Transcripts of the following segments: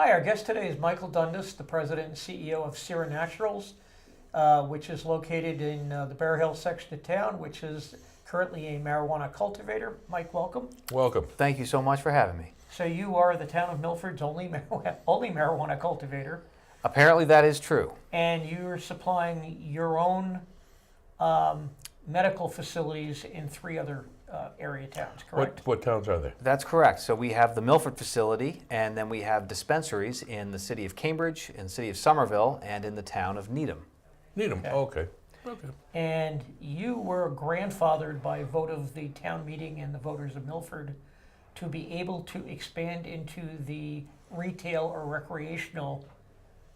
Hi, our guest today is Michael Dundas, the president and CEO of Sira Naturals, which is located in the Bear Hill section of town, which is currently a marijuana cultivator. Mike, welcome. Welcome. Thank you so much for having me. So you are the town of Milford's only marijuana cultivator, Apparently that is true. and you're supplying your own medical facilities in 3 other area towns, correct? What towns are there? That's correct. So we have the Milford facility, and then we have dispensaries in the city of Cambridge, in the city of Somerville, and in the town of Needham. Needham. Okay. And you were grandfathered by vote of the town meeting and the voters of Milford to be able to expand into the retail or recreational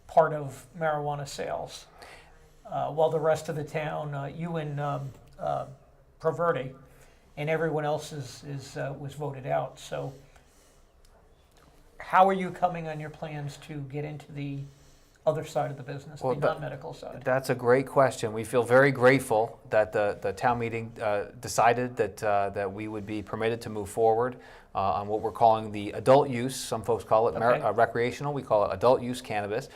part of marijuana sales, while the rest of the town, you and Proverde, and everyone else was voted out. So how are you coming on your plans to get into the other side of the business, the non-medical side? That's a great question. We feel very grateful that the town meeting decided that we would be permitted to move forward on what we're calling the adult use. Some folks call it recreational. We call it adult use cannabis.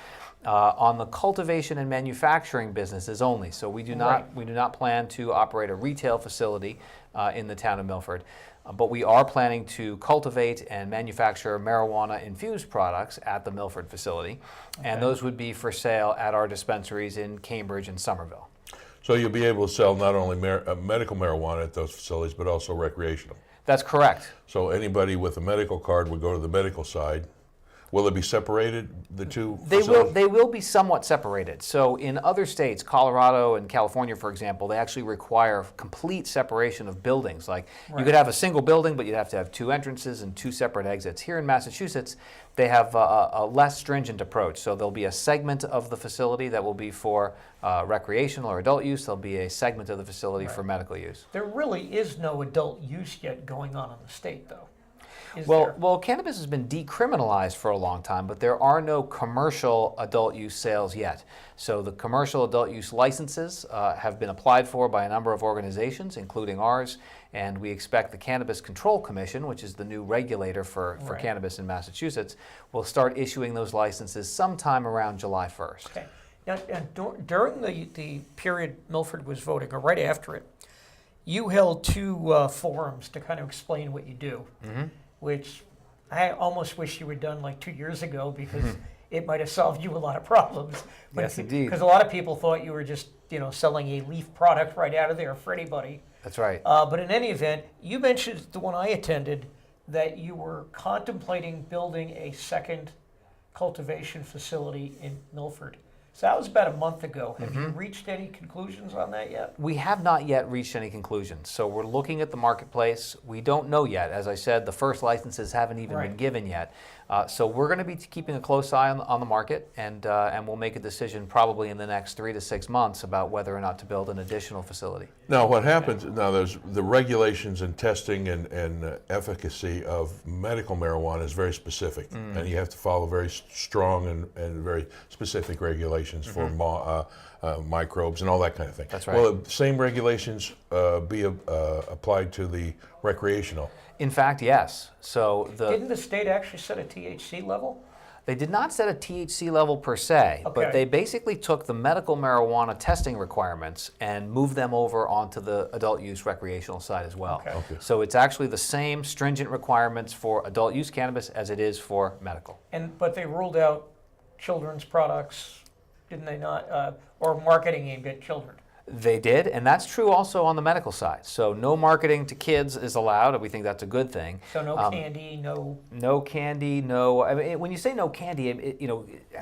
On the cultivation and manufacturing businesses only. So we do not plan to operate a retail facility in the town of Milford. But we are planning to cultivate and manufacture marijuana-infused products at the Milford facility, and those would be for sale at our dispensaries in Cambridge and Somerville. So you'll be able to sell not only medical marijuana at those facilities, but also recreational. That's correct. So anybody with a medical card would go to the medical side. Will it be separated, the two facilities? They will be somewhat separated. So in other states, Colorado and California, for example, they actually require complete separation of buildings. Like you could have a single building, but you'd have to have 2 entrances and 2 separate exits. Here in Massachusetts, they have a less stringent approach. So there'll be a segment of the facility that will be for recreational or adult use. There'll be a segment of the facility for medical use. There really is no adult use yet going on in the state, though. Well, cannabis has been decriminalized for a long time, but there are no commercial adult use sales yet. So the commercial adult use licenses have been applied for by a number of organizations, including ours, and we expect the Cannabis Control Commission, which is the new regulator for cannabis in Massachusetts, will start issuing those licenses sometime around July 1st. Okay. Now, during the period Milford was voting, or right after it, you held 2 forums to kind of explain what you do. Which I almost wish you were done like 2 years ago, because it might have solved you a lot of problems. But yes, indeed. Because a lot of people thought you were just, selling a leaf product right out of there for anybody. That's right. But in any event, you mentioned the one I attended that you were contemplating building a second cultivation facility in Milford. So that was about a month ago. Have you reached any conclusions on that yet? We have not yet reached any conclusions. So we're looking at the marketplace. We don't know yet. As I said, the first licenses haven't even been given yet. So we're going to be keeping a close eye on the market, and we'll make a decision probably in the next 3 to 6 months about whether or not to build an additional facility. Now, what happens, now there's the regulations and testing and efficacy of medical marijuana is very specific, and you have to follow very strong and very specific regulations for microbes and all that kind of thing. That's right. Will the same regulations be applied to the recreational? In fact, yes. So Didn't the state actually set a THC level? They did not set a THC level per se, but they basically took the medical marijuana testing requirements and moved them over onto the adult use recreational side as well. So it's actually the same stringent requirements for adult use cannabis as it is for medical. But they ruled out children's products, didn't they not? Or marketing aimed at children. They did, and that's true also on the medical side. So no marketing to kids is allowed, and we think that's a good thing. So no candy, no... No candy, no... I mean, when you say no candy,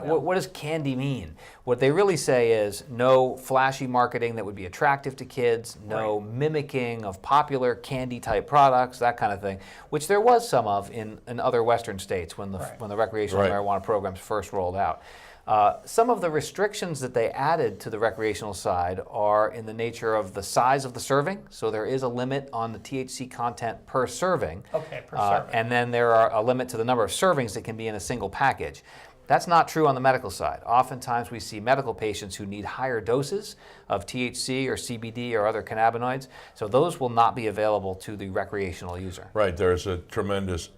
what does candy mean? What they really say is no flashy marketing that would be attractive to kids, no mimicking of popular candy-type products, that kind of thing, which there was some of in other Western states when the recreational marijuana programs first rolled out. Some of the restrictions that they added to the recreational side are in the nature of the size of the serving. So there is a limit on the THC content per serving. Okay, per serving. And then there are a limit to the number of servings that can be in a single package. That's not true on the medical side. Oftentimes we see medical patients who need higher doses of THC or CBD or other cannabinoids, so those will not be available to the recreational user. Right, there's a tremendous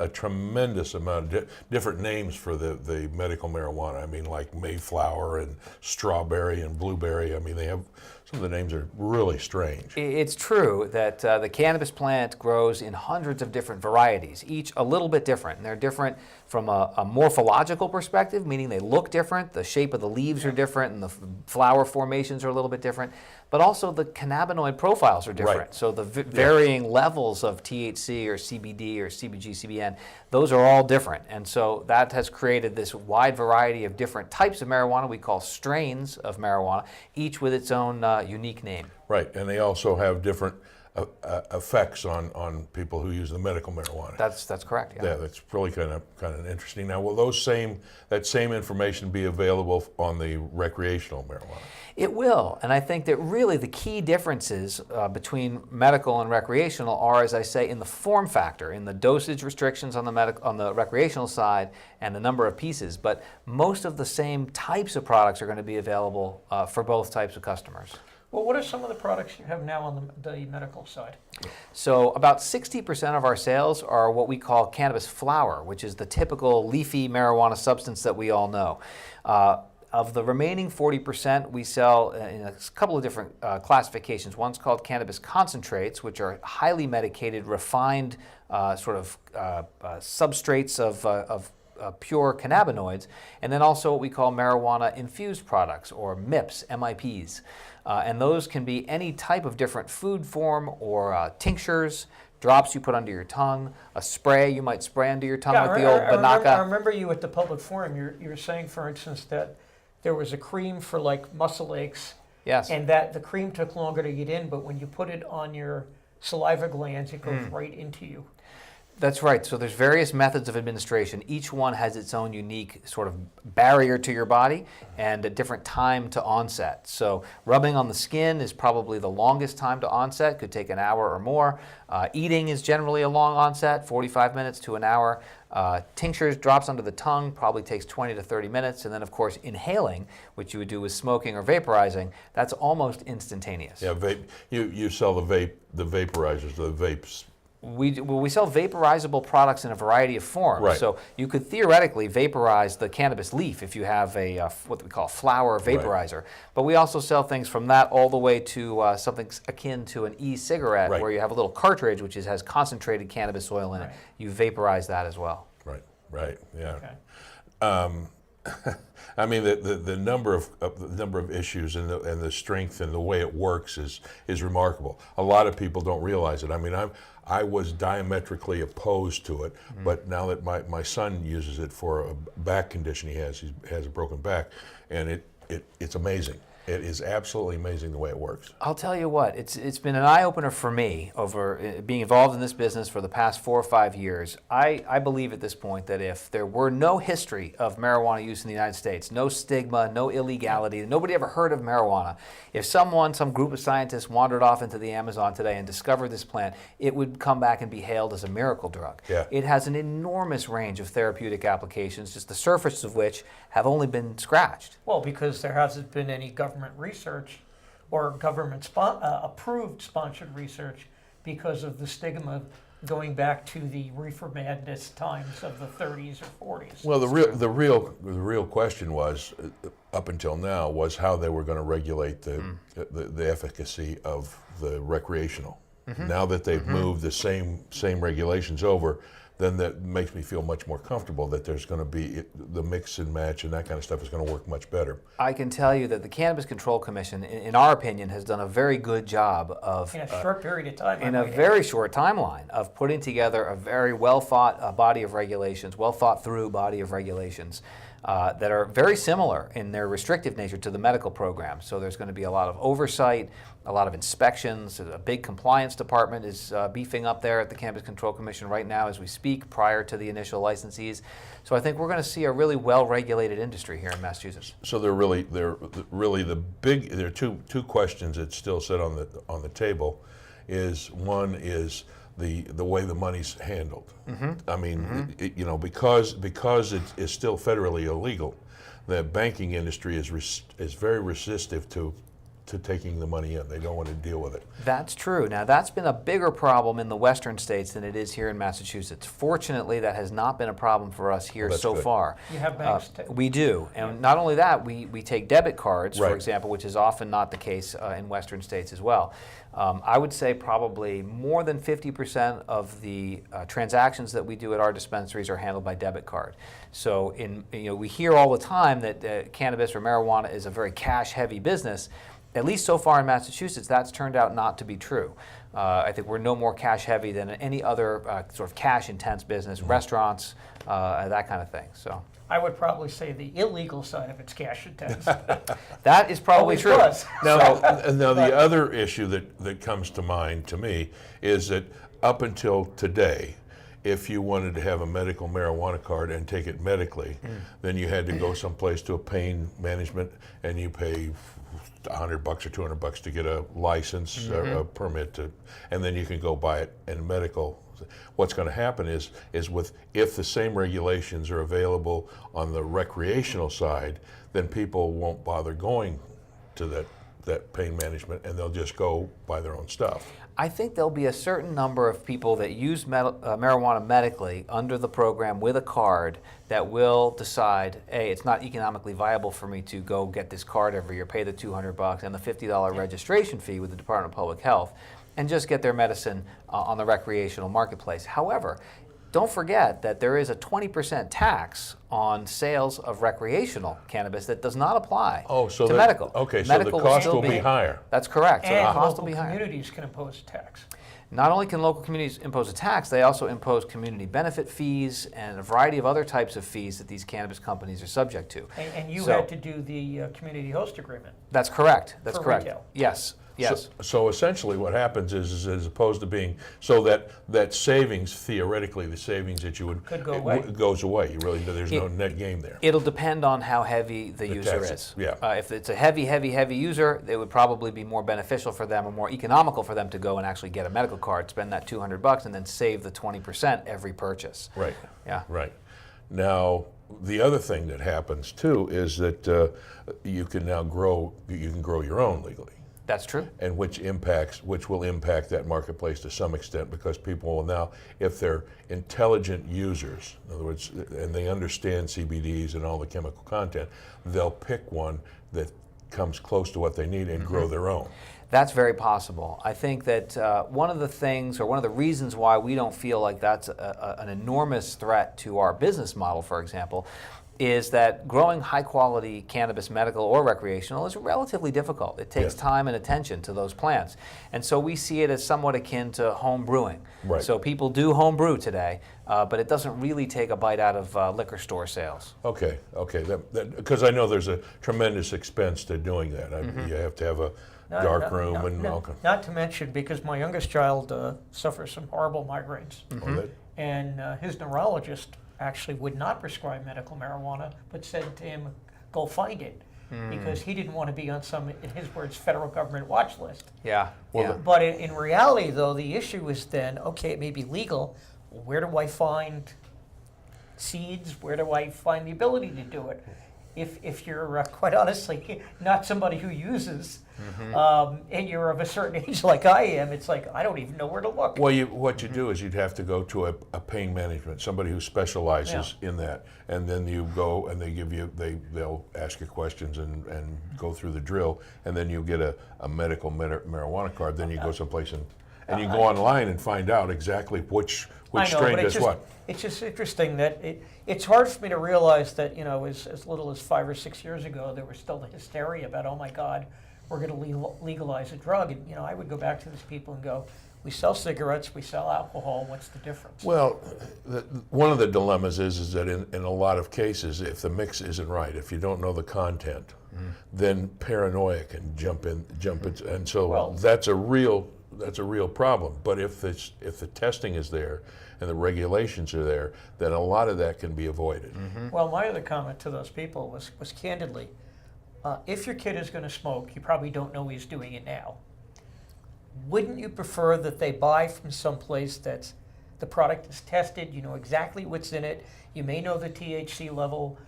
amount of different names for the medical marijuana. I mean, like Mayflower and strawberry and blueberry. I mean, they have, some of the names are really strange. It's true that the cannabis plant grows in hundreds of different varieties, each a little bit different. And they're different from a morphological perspective, meaning they look different, the shape of the leaves are different, and the flower formations are a little bit different, but also the cannabinoid profiles are different. Right. So the varying levels of THC or CBD or CBG, CBN, those are all different. And so that has created this wide variety of different types of marijuana we call strains of marijuana, each with its own unique name. Right, and they also have different effects on people who use the medical marijuana. That's correct. Yeah. Yeah, that's really kind of interesting. Now, will that same information be available on the recreational marijuana? It will, and I think that really the key differences between medical and recreational are, as I say, in the form factor, in the dosage restrictions on the recreational side, and the number of pieces. But most of the same types of products are going to be available for both types of customers. Well, what are some of the products you have now on the medical side? So about 60% of our sales are what we call cannabis flower, which is the typical leafy marijuana substance that we all know. Of the remaining 40%, we sell in a couple of different classifications. One's called cannabis concentrates, which are highly medicated, refined substrates of pure cannabinoids, and then also what we call marijuana infused products, or MIPs, MIPs. And those can be any type of different food form, or tinctures, drops you put under your tongue, a spray you might spray under your tongue, like the old Banaka. I remember you at the public forum, you were saying, for instance, that there was a cream for like muscle aches, Yes. and that the cream took longer to get in, but when you put it on your saliva glands, it goes right into you. That's right. So there's various methods of administration. Each one has its own unique sort of barrier to your body and a different time to onset. So rubbing on the skin is probably the longest time to onset, could take an hour or more. Eating is generally a long onset, 45 minutes to an hour. Tinctures, drops under the tongue, probably takes 20 to 30 minutes. And then, of course, inhaling, which you would do with smoking or vaporizing, that's almost instantaneous. Yeah, vape. You sell the vaporizers, the vapes. We sell vaporizable products in a variety of forms. Right. So you could theoretically vaporize the cannabis leaf if you have a what we call flower vaporizer. Right. But we also sell things from that all the way to something akin to an e-cigarette, right, where you have a little cartridge which has concentrated cannabis oil in it. You vaporize that as well. Right, yeah. Okay. I mean, the number of issues and the strength and the way it works is remarkable. A lot of people don't realize it. I mean, I was diametrically opposed to it, but now that my son uses it for a back condition he has a broken back, and it's amazing. It is absolutely amazing the way it works. I'll tell you what, it's been an eye-opener for me over being involved in this business for the past 4 or 5 years. I believe at this point that if there were no history of marijuana use in the United States, no stigma, no illegality, nobody ever heard of marijuana, if some group of scientists wandered off into the Amazon today and discovered this plant, it would come back and be hailed as a miracle drug. Yeah. It has an enormous range of therapeutic applications, just the surface of which have only been scratched. Well, because there hasn't been any government research or government approved sponsored research because of the stigma going back to the reefer madness times of the 30s or 40s. Well, the real question was, up until now, was how they were going to regulate the efficacy of the recreational. Now that they've moved the same regulations over, then that makes me feel much more comfortable that there's going to be the mix and match and that kind of stuff is going to work much better. I can tell you that the Cannabis Control Commission, in our opinion, has done a very good job of, in a short period of time. in a very short timeline, of putting together a very well-thought body of regulations, well-thought-through body of regulations that are very similar in their restrictive nature to the medical program. So there's going to be a lot of oversight, a lot of inspections. A big compliance department is beefing up there at the Cannabis Control Commission right now as we speak, prior to the initial licensees. So I think we're going to see a really well-regulated industry here in Massachusetts. So there are two questions that still sit on the table. One is the way the money's handled. I mean, you know, because it is still federally illegal, the banking industry is very resistive to taking the money in. They don't want to deal with it. That's true. Now, that's been a bigger problem in the western states than it is here in Massachusetts. Fortunately, that has not been a problem for us here That's so good. far. You have banks too. We do. And not only that, we take debit cards, for Right. example, which is often not the case in western states as well. I would say probably more than 50% of the transactions that we do at our dispensaries are handled by debit card. So we hear all the time that cannabis or marijuana is a very cash-heavy business. At least so far in Massachusetts, that's turned out not to be true. I think we're no more cash heavy than any other sort of cash intense business, restaurants, that kind of thing. So I would probably say the illegal side of it's cash intense. that is probably Always true. was. Now the other issue that comes to mind to me is that up until today, if you wanted to have a medical marijuana card and take it medically, then you had to go someplace to a pain management and you pay $100 or $200 to get a license or a permit and then you can go buy it in medical. What's going to happen is if the same regulations are available on the recreational side, then people won't bother going to that pain management and they'll just go buy their own stuff. I think there'll be a certain number of people that use marijuana medically under the program with a card that will decide, hey, it's not economically viable for me to go get this card every year, pay the $200 and the $50 registration fee with the Department of Public Health, and just get their medicine on the recreational marketplace. However, don't forget that there is a 20% tax on sales of recreational cannabis that does not apply to medical. Okay, Medical so the cost still will be higher. That's correct. So the And cost will local be higher. communities can impose a tax. Not only can local communities impose a tax, they also impose community benefit fees and a variety of other types of fees that these cannabis companies are subject to. And you So- had to do the community host agreement. That's correct. That's For correct. retail. Yes. Yes. So essentially what happens is as opposed to being, so that savings, theoretically, the savings that you would. Could go away. Goes away. You really, there's no net gain there. It'll depend on how heavy the user taxes, is. yeah. If it's a heavy user, it would probably be more beneficial for them or more economical for them to go and actually get a medical card, spend that $200 and then save the 20% every purchase. Right. Yeah. Right. Now, the other thing that happens too is that you can now grow your own legally. That's true. And which will impact that marketplace to some extent because people will now, if they're intelligent users, in other words, and they understand CBDs and all the chemical content, they'll pick one that comes close to what they need and grow their own. That's very possible. I think that one of the things, or one of the reasons why we don't feel like that's an enormous threat to our business model, for example, is that growing high-quality cannabis, medical or recreational, is relatively difficult. It takes Yes. time and attention to those plants. And so we see it as somewhat akin to home brewing. Right. So people do home brew today, but it doesn't really take a bite out of liquor store sales. Okay, because I know there's a tremendous expense to doing that. You have to have a dark room and all kinds. Not to mention, because my youngest child suffers from horrible migraines. And his neurologist actually would not prescribe medical marijuana, but said to him, go find it, because he didn't want to be on some, in his words, federal government watch list. Yeah. Well, But in reality, though, the issue is then, okay, it may be legal, where do I find seeds? Where do I find the ability to do it? If you're, quite honestly, not somebody who uses, and you're of a certain age like I am, it's like, I don't even know where to look. Well, what you do is you'd have to go to a pain management, somebody who specializes in that, and then you go and they'll ask you questions and go through the drill, and then you get a medical marijuana card. Then you go someplace and you go online and find out exactly which strain does what. It's just interesting that it's hard for me to realize that, as little as 5 or 6 years ago, there was still the hysteria about, oh my God, we're going to legalize a drug. And, I would go back to these people and go, we sell cigarettes, we sell alcohol, what's the difference? Well, one of the dilemmas is that in a lot of cases, if the mix isn't right, if you don't know the content, then paranoia can jump in, and so that's a real problem. But if the testing is there and the regulations are there, then a lot of that can be avoided. Well, my other comment to those people was candidly, if your kid is going to smoke, you probably don't know he's doing it now. wouldn't you prefer that they buy from someplace that's the product is tested, you know exactly what's in it, you may know the THC level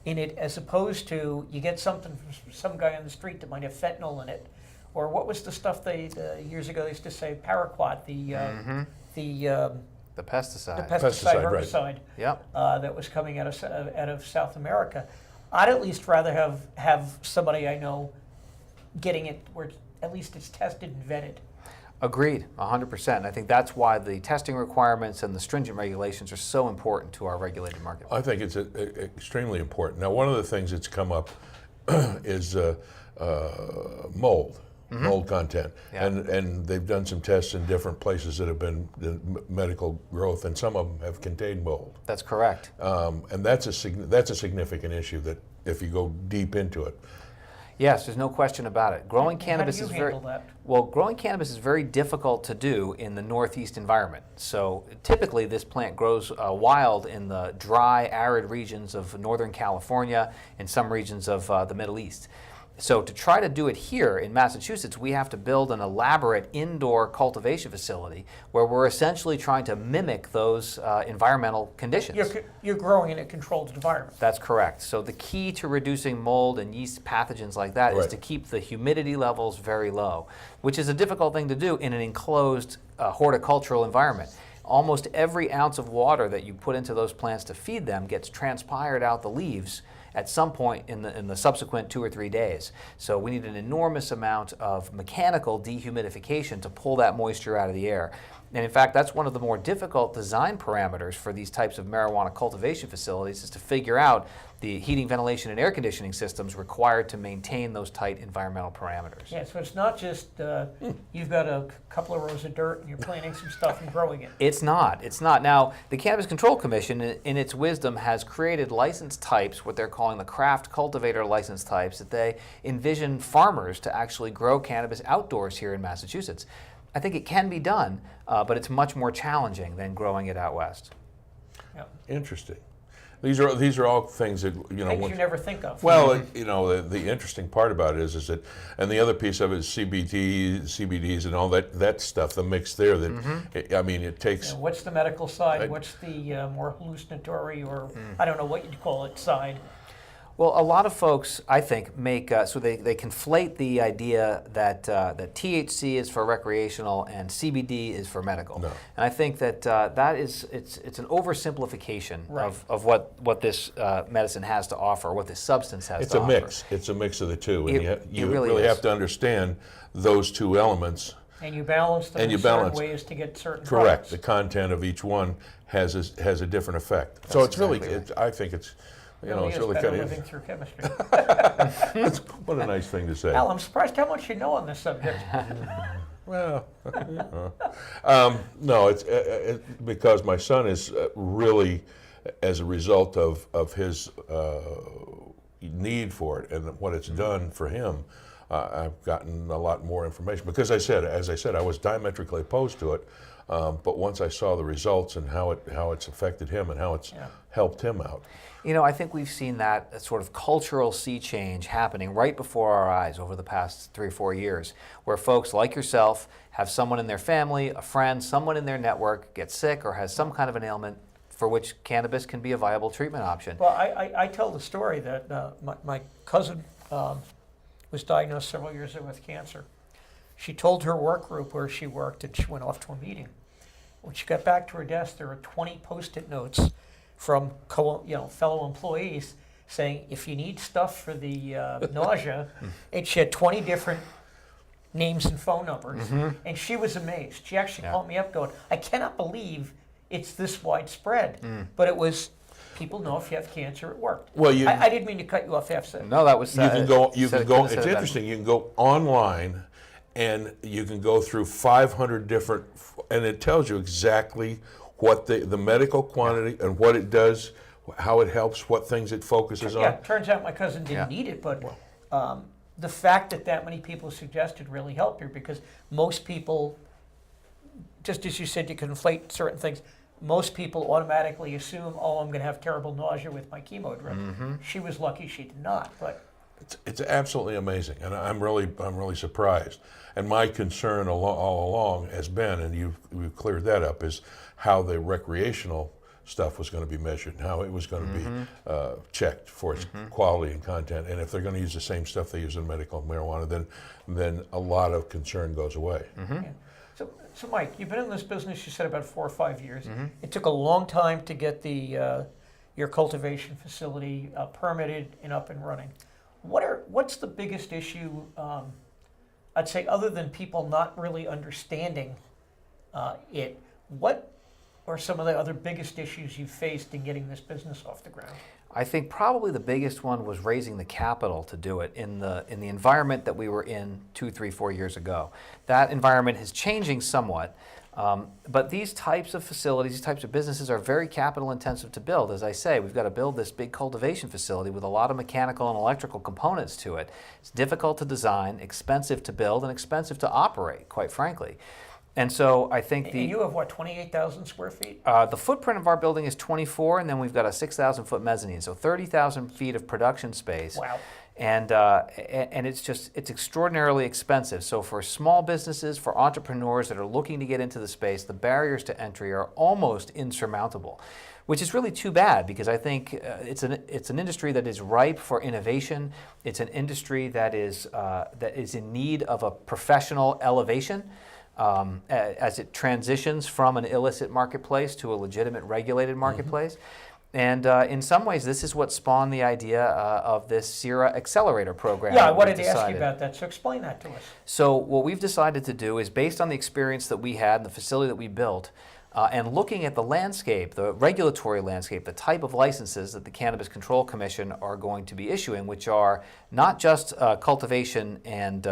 in it, as opposed to you get something from some guy on the street that might have fentanyl in it, or what was the stuff years ago they used to say, paraquat, The pesticide. the pesticide Right. herbicide Yep. that was coming out of South America. I'd at least rather have somebody I know getting it where at least it's tested and vetted. Agreed, 100%. I think that's why the testing requirements and the stringent regulations are so important to our regulated market. I think it's extremely important. Now, one of the things that's come up is mold. Mold content, Yeah. and they've done some tests in different places that have been medical growth, and some of them have contained mold. That's correct. And that's a significant issue that if you go deep into it. Yes, there's no question about it. Growing cannabis How is do you very handle that? well. Growing cannabis is very difficult to do in the Northeast environment. So typically, this plant grows wild in the dry, arid regions of Northern California and some regions of the Middle East. So to try to do it here in Massachusetts, we have to build an elaborate indoor cultivation facility where we're essentially trying to mimic those environmental conditions. You're growing in a controlled environment. That's correct. So the key to reducing mold and yeast pathogens like that is Right. to keep the humidity levels very low, which is a difficult thing to do in an enclosed horticultural environment. Almost every ounce of water that you put into those plants to feed them gets transpired out the leaves at some point in the subsequent 2 or 3 days. So we need an enormous amount of mechanical dehumidification to pull that moisture out of the air. And in fact, that's one of the more difficult design parameters for these types of marijuana cultivation facilities, is to figure out the heating, ventilation, and air conditioning systems required to maintain those tight environmental parameters. Yeah, so it's not just you've got a couple of rows of dirt and you're planting some stuff and growing it. It's not. It's not. Now, the Cannabis Control Commission, in its wisdom, has created license types, what they're calling the craft cultivator license types, that they envision farmers to actually grow cannabis outdoors here in Massachusetts. I think it can be done, but it's much more challenging than growing it out west. Yeah. Interesting. These are all things that Things you never think of. Well, the interesting part about it is that, and the other piece of it is CBDs and all that stuff, the mix there. That I mean, it takes. You know, what's the medical side? What's the more hallucinatory, or I don't know what you'd call it, side? Well, a lot of folks, I think, make so they conflate the idea that that THC is for recreational and CBD is for medical. No. And I think that that is it's an oversimplification Right. of what this medicine has to offer, what this substance has It's to a offer. mix. It's a mix of the two, and you really really is. have to understand those two elements. And you balance them And in you certain balance. ways to get certain Correct. products. The content of each one has a different effect. So it's exactly really, right. I think it's. Really It's is really better kind living of. through chemistry. What a nice thing to say. Al, I'm surprised how much you know on this subject. Well, no, it's because my son is really, as a result of his need for it and what it's done for him, I've gotten a lot more information. Because as I said, I was diametrically opposed to it, but once I saw the results and how it's affected him and how it's helped him out. You know, I think we've seen that sort of cultural sea change happening right before our eyes over the past 3 or 4 years, where folks like yourself have someone in their family, a friend, someone in their network get sick or has some kind of an ailment for which cannabis can be a viable treatment option. Well, I tell the story that my cousin was diagnosed several years ago with cancer. She told her work group where she worked that she went off to a meeting. When she got back to her desk, there were 20 Post-it notes from fellow employees saying, if you need stuff for the nausea, and she had 20 different names and phone numbers, and she was amazed. She actually called me up going, I cannot believe it's this widespread. But it was, people know if you have cancer, it worked. Well, I didn't mean to cut you off half-set. No, that was You can go. couldn't It's say that. interesting. You can go online, and you can go through 500 different, and it tells you exactly what the medical quantity and what it does, how it helps, what things it focuses Yeah, on. turns out my cousin didn't need it, but the fact that many people suggested really helped her, because most people, just as you said, you can inflate certain things. Most people automatically assume, oh, I'm going to have terrible nausea with my chemo drip. She was lucky she did not, but It's absolutely amazing, and I'm really surprised. And my concern all along has been, and you've cleared that up, is how the recreational stuff was going to be measured and how it was going to be checked for its quality and content. And if they're going to use the same stuff they use in medical marijuana, then a lot of concern goes away. Yeah. So Mike, you've been in this business, you said, about 4 or 5 years. It took a long time to get your cultivation facility permitted and up and running. What's the biggest issue, I'd say, other than people not really understanding it? What are some of the other biggest issues you faced in getting this business off the ground? I think probably the biggest one was raising the capital to do it in the environment that we were in 2, 3, 4 years ago. That environment is changing somewhat, but these types of facilities, these types of businesses are very capital intensive to build. As I say, we've got to build this big cultivation facility with a lot of mechanical and electrical components to it. It's difficult to design, expensive to build, and expensive to operate, quite frankly. And so I think And you have, what, 28,000 square feet? the footprint of our building is 24, and then we've got a 6,000 foot mezzanine, so 30,000 feet of production space. Wow. And it's extraordinarily expensive. So for small businesses, for entrepreneurs that are looking to get into the space, the barriers to entry are almost insurmountable, which is really too bad, because I think it's an industry that is ripe for innovation. It's an industry that is in need of a professional elevation. As it transitions from an illicit marketplace to a legitimate regulated marketplace. And in some ways, this is what spawned the idea of this Sira Accelerator program. Yeah, I wanted to ask you about that, so explain that to us. So what we've decided to do is, based on the experience that we had and the facility that we built, and looking at the landscape, the regulatory landscape, the type of licenses that the Cannabis Control Commission are going to be issuing, which are not just cultivation and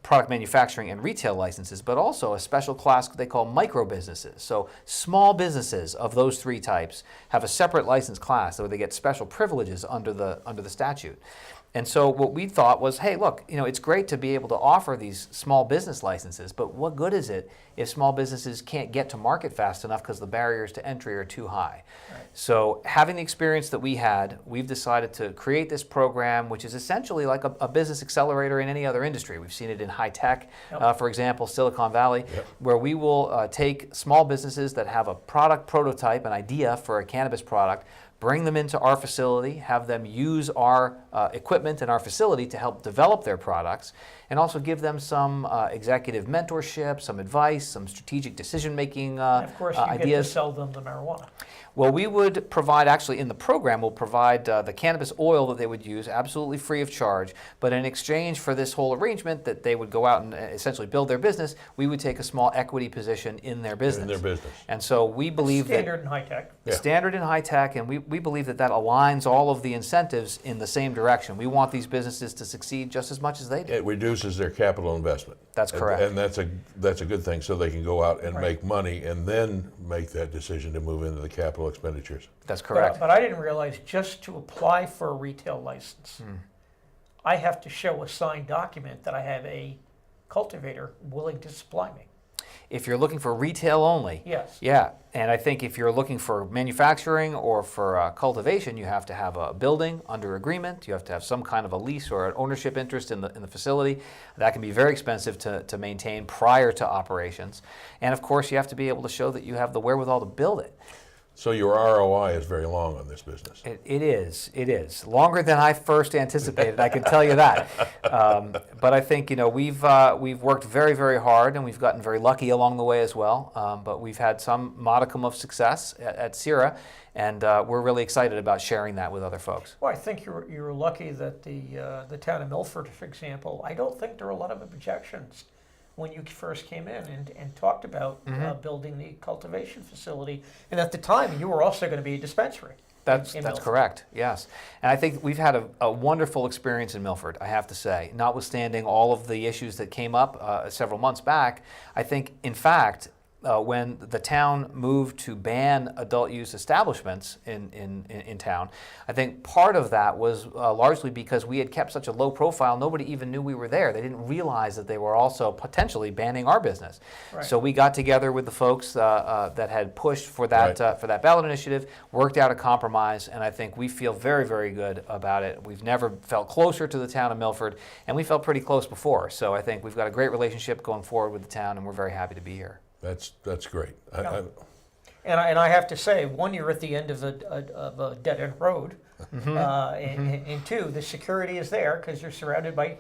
product manufacturing and retail licenses, but also a special class they call micro businesses. So small businesses of those 3 types have a separate license class where they get special privileges under the statute. And so what we thought was, hey, look, it's great to be able to offer these small business licenses, but what good is it if small businesses can't get to market fast enough because the barriers to entry are too high? Right. So having the experience that we had, we've decided to create this program, which is essentially like a business accelerator in any other industry. We've seen it in high tech, for example, Silicon Valley, where we will take small businesses that have a product prototype, an idea for a cannabis product, bring them into our facility, have them use our equipment in our facility to help develop their products, and also give them some executive mentorship, some advice, some strategic decision-making Of course, you ideas. get to sell them the marijuana. Well, we would provide, actually in the program, we'll provide the cannabis oil that they would use absolutely free of charge, but in exchange for this whole arrangement that they would go out and essentially build their business, we would take a small equity position in their business. In their business. And so we believe Standard and high tech. Yeah. Standard and high tech, and we believe that aligns all of the incentives in the same direction. We want these businesses to succeed just as much as they do. It reduces their capital investment. That's correct. And that's a good thing, so they can go out and make money and then make that decision to move into the capital expenditures. That's correct. But I didn't realize, just to apply for a retail license, I have to show a signed document that I have a cultivator willing to supply me. If you're looking for retail only, Yes. yeah. And I think if you're looking for manufacturing or for cultivation, you have to have a building under agreement. You have to have some kind of a lease or an ownership interest in the facility. That can be very expensive to maintain prior to operations. And of course, you have to be able to show that you have the wherewithal to build it. So your ROI is very long on this business. It is longer than I first anticipated. I can tell you that. But I think we've worked very, very hard, and we've gotten very lucky along the way as well. But we've had some modicum of success at Sira, and we're really excited about sharing that with other folks. Well, I think you're lucky that the town of Milford, for example, I don't think there are a lot of objections when you first came in and talked about building the cultivation facility. And at the time, you were also going to be a dispensary. That's Milford. correct, yes. And I think we've had a wonderful experience in Milford, I have to say. Notwithstanding all of the issues that came up several months back, I think, in fact, when the town moved to ban adult use establishments in town, I think part of that was largely because we had kept such a low profile, nobody even knew we were there. They didn't realize that they were also potentially banning our business. Right. So we got together with the folks that had pushed for that, Right. for that ballot initiative, worked out a compromise, and I think we feel very, very good about it. We've never felt closer to the town of Milford, and we felt pretty close before. So I think we've got a great relationship going forward with the town, and we're very happy to be here. That's great. Yeah. And I have to say, one, you're at the end of a dead-end road, and two, the security is there because you're surrounded by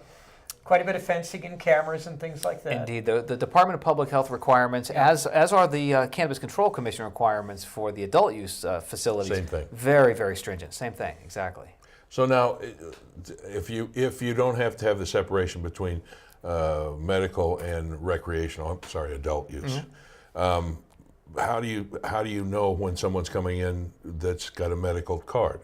quite a bit of fencing and cameras and things like that. Indeed, the Department of Public Health requirements, as are the Cannabis Control Commission requirements for the adult use facilities. Same thing. Very, very stringent. Same thing, exactly. So now, if you don't have to have the separation between medical and recreational, I'm sorry, adult use, how do you know when someone's coming in that's got a medical card?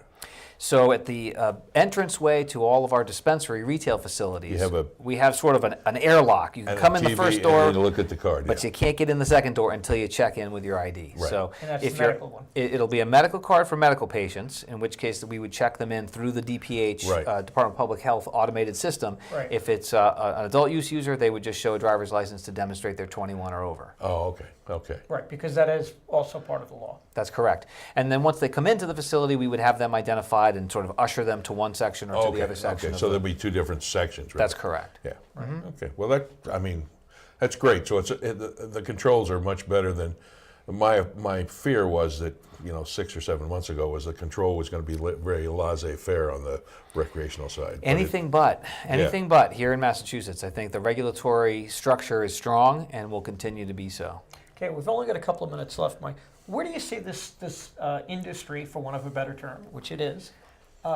So at the entranceway to all of our dispensary retail facilities, we have sort of an airlock. You can come in the first door, and look at the card, but you can't get in the second door until you check in with your ID. Right. So And that's if the medical one. it'll be a medical card for medical patients, in which case we would check them in through the DPH, Right. Department of Public Health automated system. Right. If it's an adult use user, they would just show a driver's license to demonstrate they're 21 or over. Oh, okay. Right, because that is also part of the law. That's correct. And then once they come into the facility, we would have them identified and sort of usher them to one section or to the other section. Okay, of so the- there'll be two different sections, right? That's correct. Yeah. Okay. Well, that's great. So the controls are much better than my fear was that 6 or 7 months ago was the control was going to be very laissez-faire on the recreational side. Anything but here in Massachusetts. I think the regulatory structure is strong and will continue to be so. Okay, we've only got a couple of minutes left, Mike. Where do you see this industry, for want of a better term, which it is,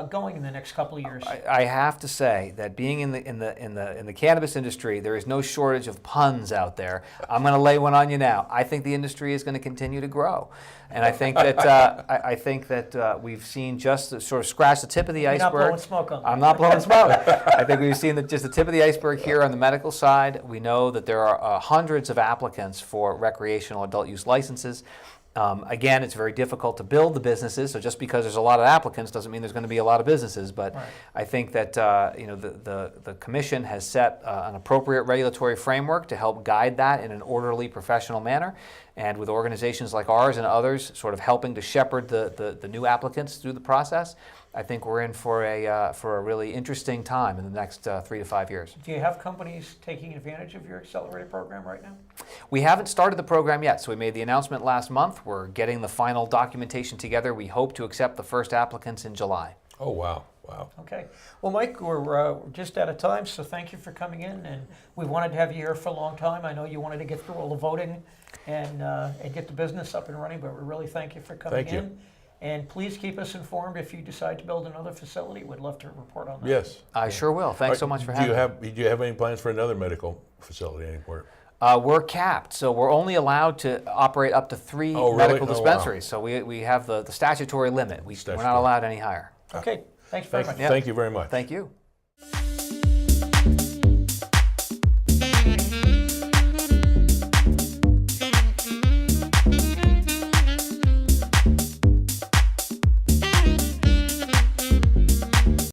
going in the next couple of years? I have to say that being in the cannabis industry, there is no shortage of puns out there. I'm going to lay one on you now. I think the industry is going to continue to grow, and I think that we've seen just sort of scratch the tip of the You're iceberg. not blowing smoke on that. I'm not blowing smoke. I think we've seen just the tip of the iceberg here on the medical side. We know that there are hundreds of applicants for recreational adult use licenses. Again, it's very difficult to build the businesses, so just because there's a lot of applicants doesn't mean there's going to be a lot of businesses. But Right. I think that the commission has set an appropriate regulatory framework to help guide that in an orderly, professional manner. And with organizations like ours and others sort of helping to shepherd the new applicants through the process, I think we're in for a really interesting time in the next 3 to 5 years. Do you have companies taking advantage of your accelerated program right now? We haven't started the program yet, so we made the announcement last month. We're getting the final documentation together. We hope to accept the first applicants in July. Oh, wow. Okay. Well, Mike, we're just out of time, so thank you for coming in. And we wanted to have you here for a long time. I know you wanted to get through all the voting and get the business up and running, but we really thank you for coming Thank you. in. And please keep us informed if you decide to build another facility. We'd love to report on that. Yes. I sure will. Thanks so much for having me. Do you have any plans for another medical facility anywhere? We're capped, so we're only allowed to operate up to 3 Oh, really? medical Oh, wow. dispensaries. So we have the statutory limit. We're not allowed any higher. Okay. Thanks very much. Yeah. Thank you very much. Thank you.